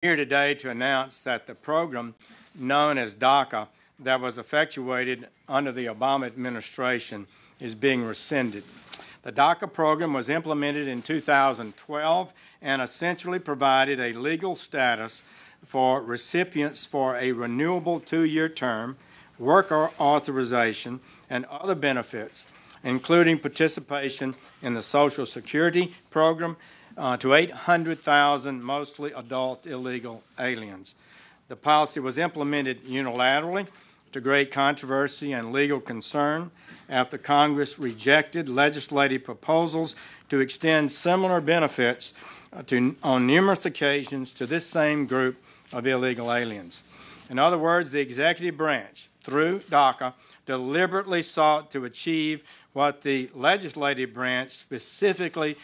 here today to announce that the program known as DACA that was effectuated under the Obama administration is being rescinded. The DACA program was implemented in 2012 and essentially provided a legal status for recipients for a renewable 2-year term, work authorization, and other benefits, including participation in the Social Security program to 800,000 mostly adult illegal aliens. The policy was implemented unilaterally to great controversy and legal concern after Congress rejected legislative proposals to extend similar benefits on numerous occasions to this same group of illegal aliens. In other words, the executive branch, through DACA, deliberately sought to achieve what the legislative branch specifically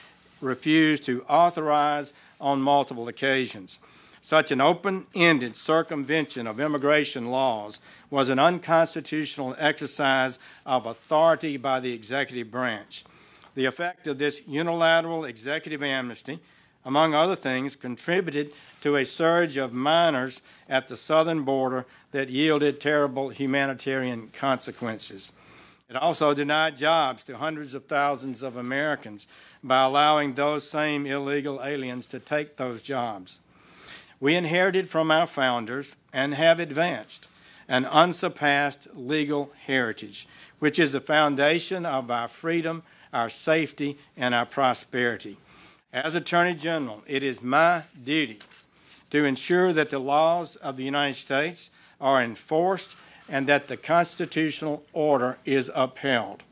refused to authorize on multiple occasions. Such an open-ended circumvention of immigration laws was an unconstitutional exercise of authority by the executive branch. The effect of this unilateral executive amnesty, among other things, contributed to a surge of minors at the southern border that yielded terrible humanitarian consequences. It also denied jobs to hundreds of thousands of Americans by allowing those same illegal aliens to take those jobs. We inherited from our founders and have advanced an unsurpassed legal heritage, which is the foundation of our freedom, our safety, and our prosperity. As Attorney General, it is my duty to ensure that the laws of the United States are enforced and that the constitutional order is upheld.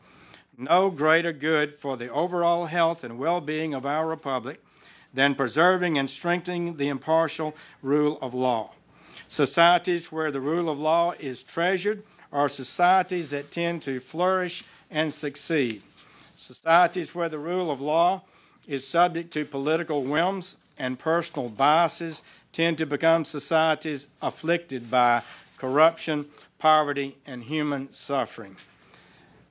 No greater good for the overall health and well-being of our republic than preserving and strengthening the impartial rule of law. Societies where the rule of law is treasured are societies that tend to flourish and succeed. Societies where the rule of law is subject to political whims and personal biases tend to become societies afflicted by corruption, poverty, and human suffering.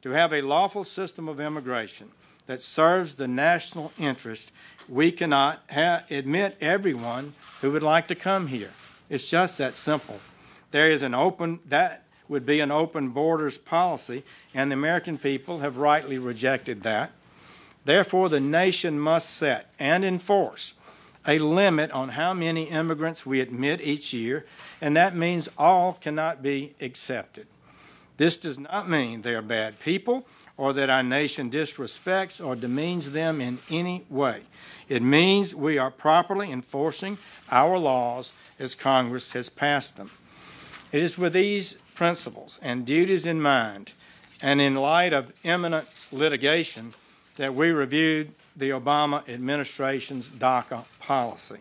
To have a lawful system of immigration that serves the national interest, we cannot admit everyone who would like to come here. It's just that simple. That would be an open borders policy, and the American people have rightly rejected that. Therefore, the nation must set and enforce a limit on how many immigrants we admit each year, and that means all cannot be accepted. This does not mean they are bad people or that our nation disrespects or demeans them in any way. It means we are properly enforcing our laws as Congress has passed them. It is with these principles and duties in mind, and in light of imminent litigation, that we reviewed the Obama administration's DACA policy.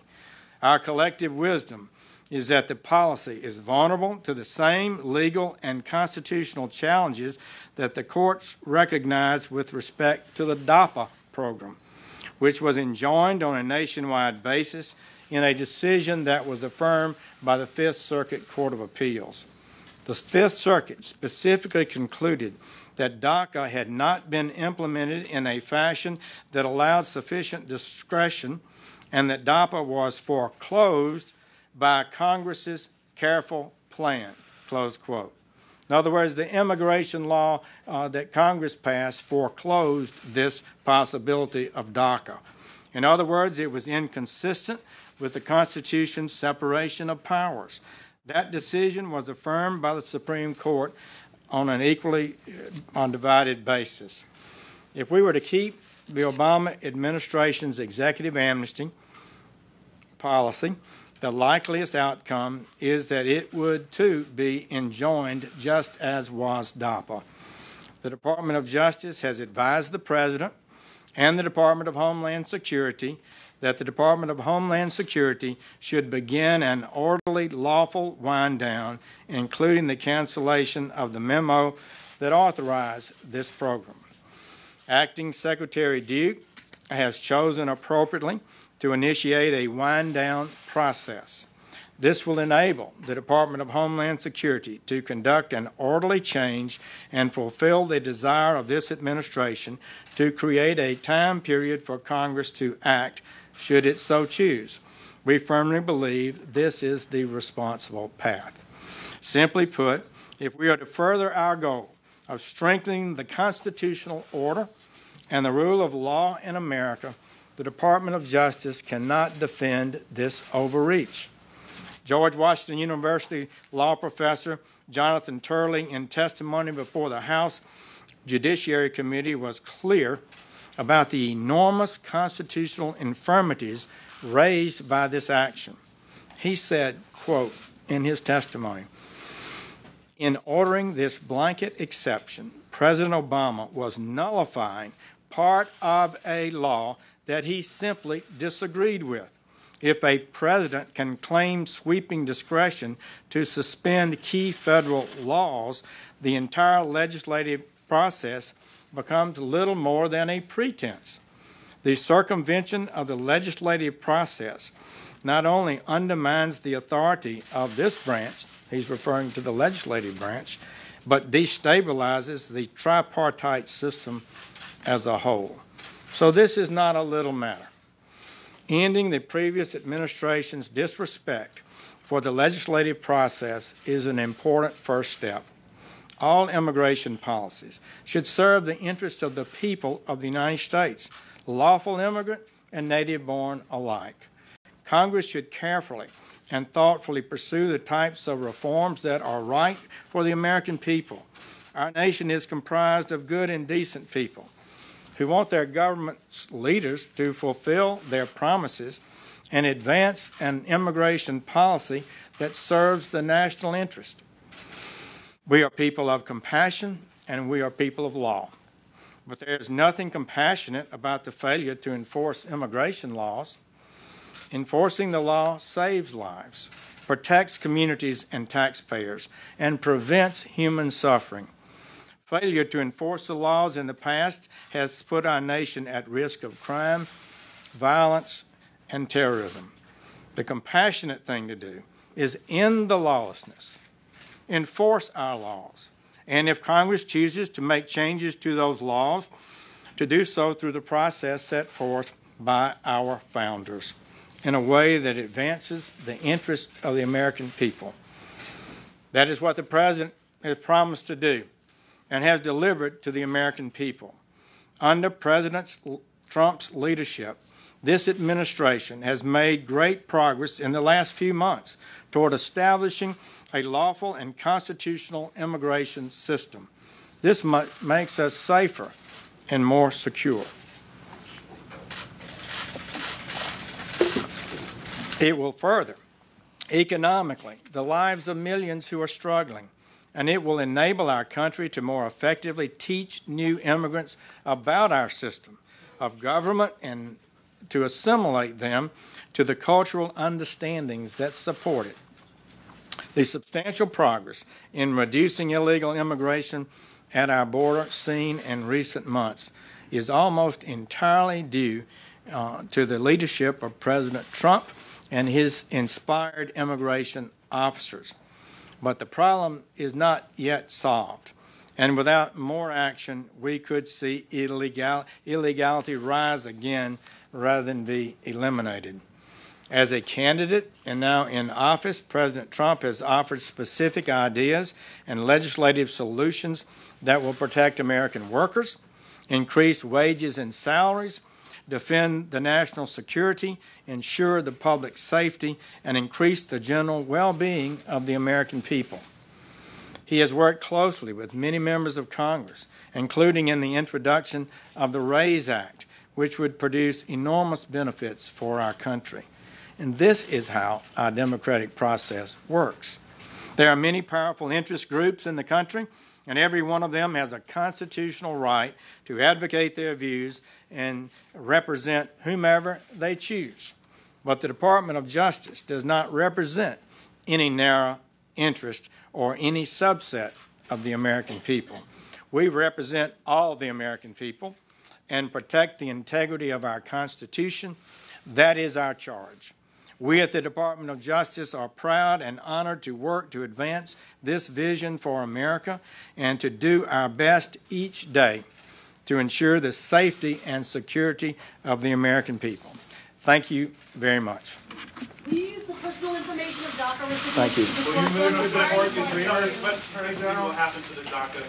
Our collective wisdom is that the policy is vulnerable to the same legal and constitutional challenges that the courts recognized with respect to the DAPA program, which was enjoined on a nationwide basis in a decision that was affirmed by the Fifth Circuit Court of Appeals. The Fifth Circuit specifically concluded that DACA had not been implemented in a fashion that allowed sufficient discretion and that DAPA was foreclosed by Congress's careful plan, close quote. In other words, the immigration law that Congress passed foreclosed this possibility of DACA. In other words, it was inconsistent with the Constitution's separation of powers. That decision was affirmed by the Supreme Court on an equally undivided basis. If we were to keep the Obama administration's executive amnesty policy, the likeliest outcome is that it would, too, be enjoined just as was DAPA. The Department of Justice has advised the President and the Department of Homeland Security that the Department of Homeland Security should begin an orderly, lawful wind-down, including the cancellation of the memo that authorized this program. Acting Secretary Duke has chosen appropriately to initiate a wind-down process. This will enable the Department of Homeland Security to conduct an orderly change and fulfill the desire of this administration to create a time period for Congress to act should it so choose. We firmly believe this is the responsible path. Simply put, if we are to further our goal of strengthening the constitutional order and the rule of law in America, the Department of Justice cannot defend this overreach. George Washington University law professor Jonathan Turley, in testimony before the House Judiciary Committee, was clear about the enormous constitutional infirmities raised by this action. He said, quote, in his testimony, "In ordering this blanket exception, President Obama was nullifying part of a law that he simply disagreed with. If a president can claim sweeping discretion to suspend key federal laws, the entire legislative process becomes little more than a pretense. The circumvention of the legislative process not only undermines the authority of this branch," he's referring to the legislative branch, "but destabilizes the tripartite system as a whole." So this is not a little matter. Ending the previous administration's disrespect for the legislative process is an important first step. All immigration policies should serve the interests of the people of the United States, lawful immigrant and native-born alike. Congress should carefully and thoughtfully pursue the types of reforms that are right for the American people. Our nation is comprised of good and decent people who want their government leaders to fulfill their promises and advance an immigration policy that serves the national interest. We are people of compassion and we are people of law. But there is nothing compassionate about the failure to enforce immigration laws. Enforcing the law saves lives, protects communities and taxpayers, and prevents human suffering. Failure to enforce the laws in the past has put our nation at risk of crime, violence, and terrorism. The compassionate thing to do is end the lawlessness, enforce our laws, and if Congress chooses to make changes to those laws, to do so through the process set forth by our founders in a way that advances the interests of the American people. That is what the President has promised to do and has delivered to the American people. Under President Trump's leadership, this administration has made great progress in the last few months toward establishing a lawful and constitutional immigration system. This makes us safer and more secure. It will further, economically, the lives of millions who are struggling, and it will enable our country to more effectively teach new immigrants about our system of government and to assimilate them to the cultural understandings that support it. The substantial progress in reducing illegal immigration at our border seen in recent months is almost entirely due to the leadership of President Trump and his inspired immigration officers. But the problem is not yet solved, and without more action, we could see illegality rise again rather than be eliminated. As a candidate and now in office, President Trump has offered specific ideas and legislative solutions that will protect American workers, increase wages and salaries, defend the national security, ensure the public safety, and increase the general well-being of the American people. He has worked closely with many members of Congress, including in the introduction of the RAISE Act, which would produce enormous benefits for our country. And this is how our democratic process works. There are many powerful interest groups in the country, and every one of them has a constitutional right to advocate their views and represent whomever they choose. But the Department of Justice does not represent any narrow interest or any subset of the American people. We represent all the American people and protect the integrity of our Constitution. That is our charge. We at the Department of Justice are proud and honored to work to advance this vision for America and to do our best each day to ensure the safety and security of the American people. Thank you very much. Will you use the personal information of DACA recipients? Thank you. Will you move to the What will happen to the DACA?